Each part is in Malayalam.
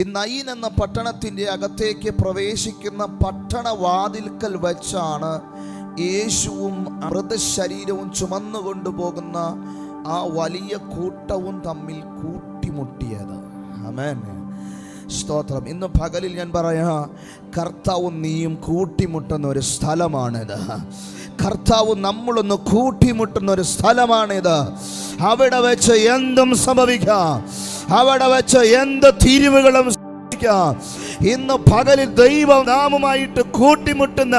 നയീൻ എന്ന പട്ടണത്തിൻ്റെ അകത്തേക്ക് പ്രവേശിക്കുന്ന പട്ടണവാതിൽക്കൽ വെച്ചാണ് യേശുവും മൃതശരീരവും ചുമന്നുകൊണ്ടുപോകുന്ന ആ വലിയ കൂട്ടവും തമ്മിൽ കൂട്ടിമുട്ടിയത്. ആമേൻ, സ്തോത്രം. ഇന്ന് പകലിൽ ഞാൻ പറയാ, കർത്താവും നീയും കൂട്ടിമുട്ടുന്ന ഒരു സ്ഥലമാണിത്. കർത്താവ് നമ്മളൊന്ന് കൂട്ടിമുട്ടുന്ന ഒരു സ്ഥലമാണിത്. അവിടെ വെച്ച് എന്തും സംഭവിക്കാം, അവിടെ വെച്ച് എന്ത് തിരിവുകളും സംഭവിക്കാം. ഇന്ന് പകലിൽ ദൈവം നാമുമായിട്ട് കൂട്ടിമുട്ടുന്ന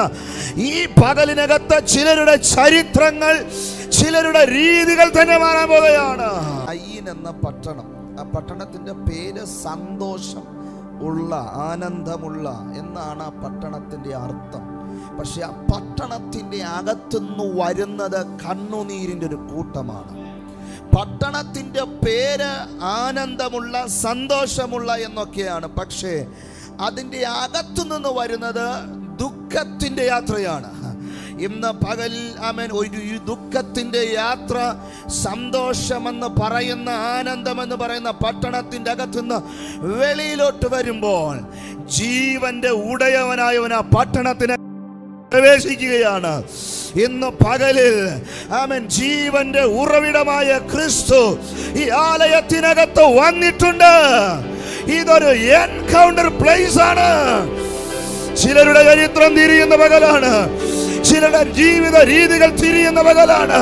ഈ പകലിനകത്ത് ചിലരുടെ ചരിത്രങ്ങൾ, ചിലരുടെ രീതികൾ തന്നെ മാറാൻ പോവുകയാണ്. നയീൻ എന്ന പട്ടണം, ആ പട്ടണത്തിന്റെ പേര് സന്തോഷം ഉള്ള, ആനന്ദമുള്ള എന്നാണ് ആ പട്ടണത്തിന്റെ അർത്ഥം. പക്ഷെ ആ പട്ടണത്തിന്റെ അകത്തുനിന്ന് വരുന്നത് കണ്ണുനീരിന്റെ ഒരു കൂട്ടമാണ്. പട്ടണത്തിന്റെ പേര് ആനന്ദമുള്ള, സന്തോഷമുള്ള എന്നൊക്കെയാണ്. പക്ഷേ അതിൻ്റെ അകത്തുനിന്ന് വരുന്നത് ദുഃഖത്തിന്റെ യാത്രയാണ്. ഇന്ന് പകൽ ആമേൻ, ഒരു ദുഃഖത്തിന്റെ യാത്ര, സന്തോഷമെന്ന് പറയുന്ന, ആനന്ദമെന്ന് പറയുന്ന പട്ടണത്തിന്റെ അകത്തുനിന്ന് വെളിയിലോട്ട് വരുമ്പോൾ ജീവന്റെ ഉടയവനായവൻ ആ പട്ടണത്തിന് പ്രവേശിക്കുകയാണ്. ഇന്ന് പകലിൽ ആമേൻ, ജീവന്റെ ഉറവിടമായ ക്രിസ്തു ഈ ആലയത്തിനകത്ത് വന്നിട്ടുണ്ട്. ഇതൊരു എൻകൗണ്ടർ പ്ലേസ് ആണ്. ചിലരുടെ ചരിത്രം തിരിയുന്ന പകലാണ്, ചിലരുടെ ജീവിത രീതികൾ തിരിയുന്ന പകലാണ്,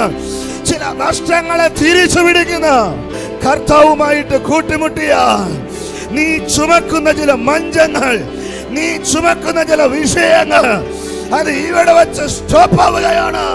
ചില നഷ്ടങ്ങളെ തിരിച്ചു പിടിക്കുന്ന കർത്താവുമായിട്ട് കൂട്ടിമുട്ടിയ നീ ചുമക്കുന്ന ചില മഞ്ചങ്ങൾ, നീ ചുമക്കുന്ന ചില വിഷയങ്ങൾ, അത് ഇവിടെ വെച്ച് സ്റ്റോപ്പ് ആവുകയാണ്.